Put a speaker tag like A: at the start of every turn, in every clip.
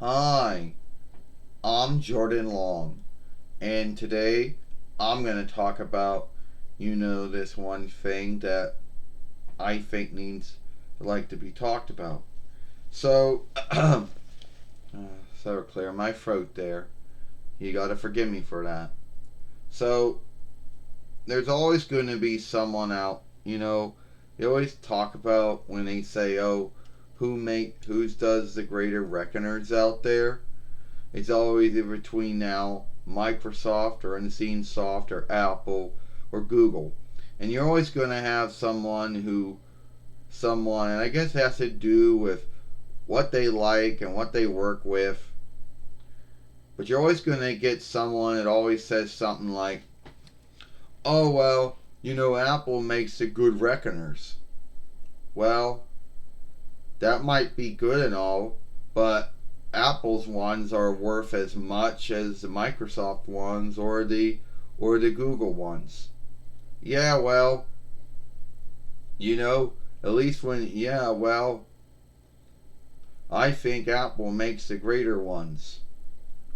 A: Hi, I'm Jordan Long, and today I'm going to talk about, this one thing that I think needs to be talked about. So, so clear my throat there. You got to forgive me for that. So, there's always going to be someone out, they always talk about when they say, "Oh, who's does the greater reckoners out there?" It's always in between now Microsoft or Unseen Soft or Apple or Google. And you're always going to have someone, and I guess it has to do with what they like and what they work with. But you're always going to get someone that always says something like, "Oh, well, Apple makes the good reckoners." Well, that might be good and all, but Apple's ones are worth as much as the Microsoft ones or the Google ones. Yeah, well, at least I think Apple makes the greater ones.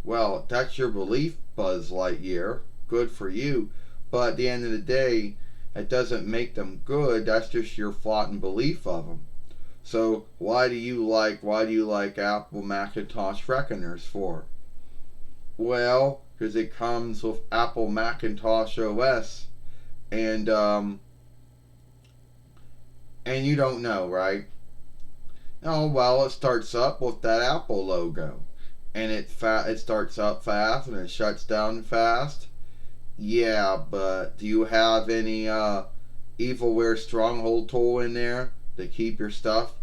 A: Well, that's your belief, Buzz Lightyear. Good for you. But at the end of the day, it doesn't make them good. That's just your thought and belief of them. So why do you like Apple Macintosh Reckoners for? Well, because it comes with Apple Macintosh OS, and and you don't know, right? Oh well, it starts up with that Apple logo, and it starts up fast and it shuts down fast. Yeah, but do you have any evilware stronghold tool in there to keep your stuff,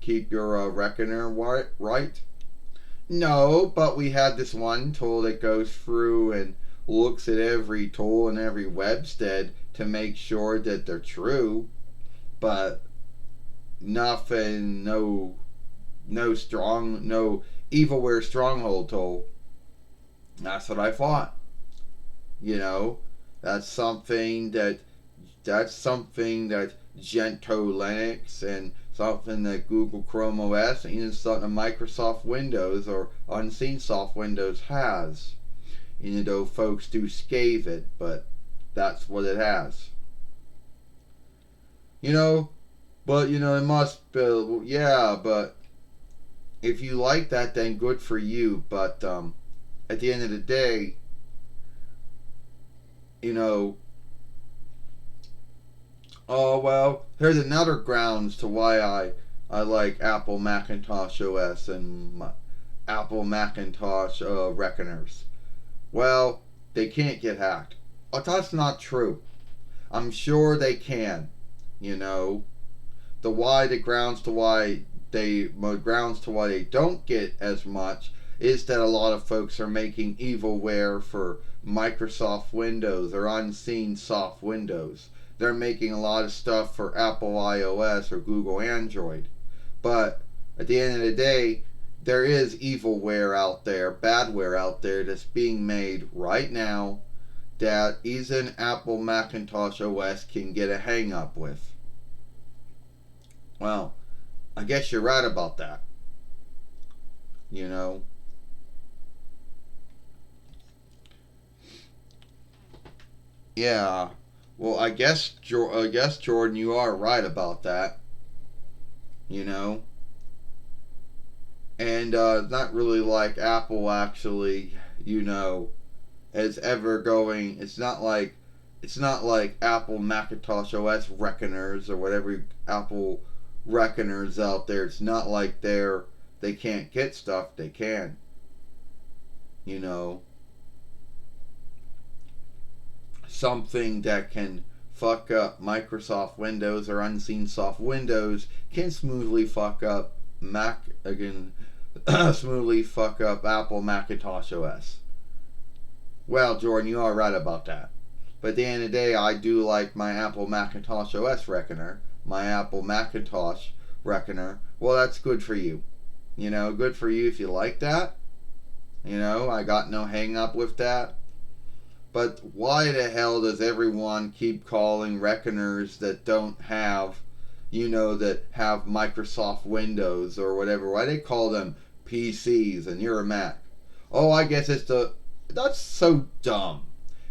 A: keep your reckoner right? No, but we had this one tool that goes through and looks at every tool and every webstead to make sure that they're true, but nothing, no evilware stronghold tool. That's what I thought. You know, that's something that that's something that Gentoo Linux and something that Google Chrome OS and even something Microsoft Windows or Unseen Soft Windows has. Even though folks do scathe it, but that's what it has. You know, but it must be, yeah, but if you like that, then good for you. But at the end of the day, you know, oh well, here's another grounds to why I like Apple Macintosh OS and Apple Macintosh Reckoners. Well, they can't get hacked. Oh, that's not true. I'm sure they can. You know, the grounds to why they don't get as much is that a lot of folks are making evilware for Microsoft Windows or Unseen Soft Windows. They're making a lot of stuff for Apple iOS or Google Android. But at the end of the day, there is evilware out there, badware out there that's being made right now that even Apple Macintosh OS can get a hang up with. Well, I guess you're right about that. You know, yeah. Well, I guess Jordan, you are right about that. You know, and not really like Apple actually. You know, is ever going. It's not like Apple Macintosh OS reckoners or whatever Apple reckoners out there. It's not like they can't get stuff. They can. You know, something that can fuck up Microsoft Windows or Unseen Soft Windows can smoothly fuck up Mac again. Smoothly fuck up Apple Macintosh OS. Well, Jordan, you are right about that. But at the end of the day, I do like my Apple Macintosh OS reckoner, my Apple Macintosh reckoner. Well, that's good for you. Good for you if you like that. I got no hang up with that. But why the hell does everyone keep calling reckoners that don't have that have Microsoft Windows or whatever. Why they call them PCs and you're a Mac? Oh, I guess that's so dumb.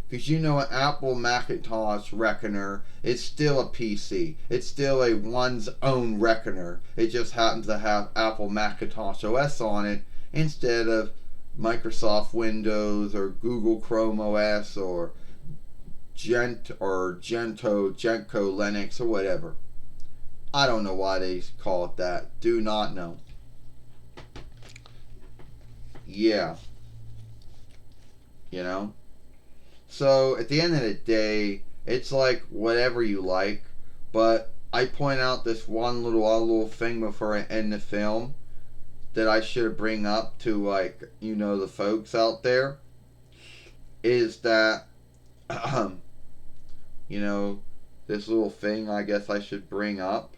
A: Because an Apple Macintosh Reckoner is still a PC. It's still a one's own Reckoner. It just happens to have Apple Macintosh OS on it instead of Microsoft Windows or Google Chrome OS or Gentoo Linux or whatever. I don't know why they call it that. Do not know. Yeah, you know. So at the end of the day, it's like whatever you like. But I point out this one little thing before I end the film that I should bring up to the folks out there is that you know this little thing I guess I should bring up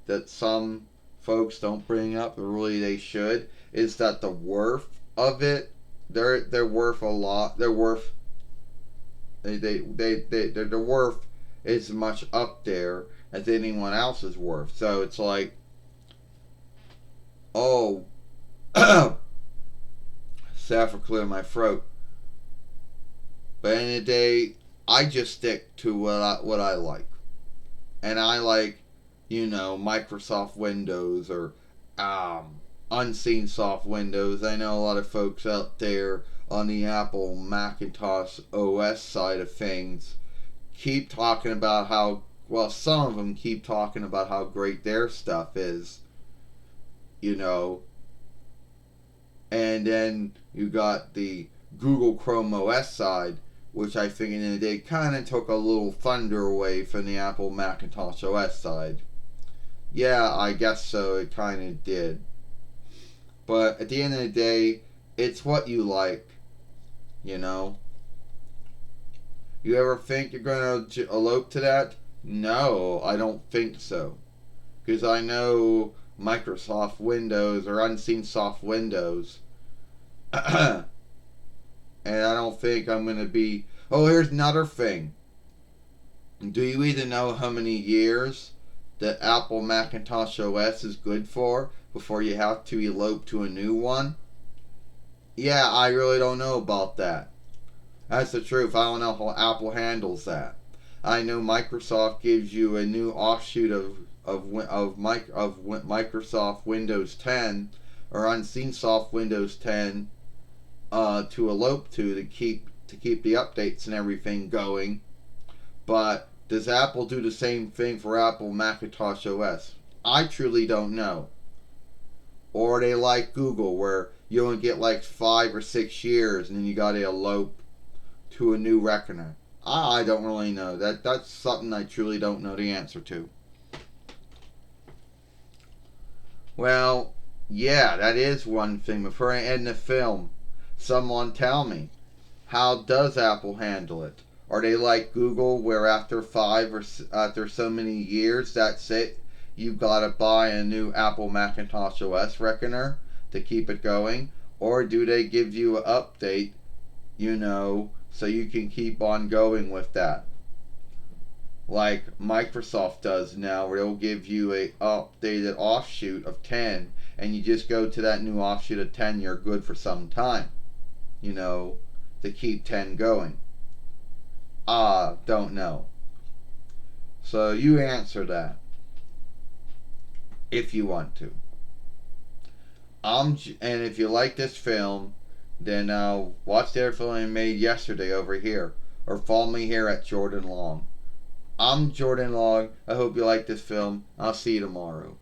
A: that some folks don't bring up, but really they should, is that the worth of it, they're worth a lot. They're worth their worth is much up there as anyone else's worth. So it's like, oh, sad for clearing my throat. But in the day, I just stick to what I like, and I like, Microsoft Windows or unseen soft Windows. I know a lot of folks out there on the Apple Macintosh OS side of things keep talking about some of them keep talking about how great their stuff is, and then you got the Google Chrome OS side, which I think in the day kind of took a little thunder away from the Apple Macintosh OS side. Yeah, I guess so, it kind of did. But at the end of the day, it's what you like, you know. You ever think you're going to elope to that? No, I don't think so. Because I know Microsoft Windows or unseen soft Windows. And I don't think I'm going to be... Oh, here's another thing. Do you even know how many years that Apple Macintosh OS is good for before you have to elope to a new one? Yeah, I really don't know about that. That's the truth. I don't know how Apple handles that. I know Microsoft gives you a new offshoot of Microsoft Windows 10 or unseen soft Windows 10 to elope to keep the updates and everything going. But does Apple do the same thing for Apple Macintosh OS? I truly don't know. Or are they like Google, where you only get like 5 or 6 years and then you gotta elope to a new Reckoner? I don't really know. That's something I truly don't know the answer to. Well, yeah, that is one thing. Before I end the film, someone tell me, how does Apple handle it? Are they like Google, where after after so many years, that's it? You've got to buy a new Apple Macintosh OS Reckoner to keep it going? Or do they give you an update, so you can keep on going with that? Like Microsoft does now, where they'll give you a updated offshoot of 10, and you just go to that new offshoot of 10, you're good for some time, to keep 10 going. Don't know. So you answer that if you want to. And if you like this film, then watch the other film I made yesterday over here, or follow me here at Jordan Long. I'm Jordan Long. I hope you like this film. I'll see you tomorrow.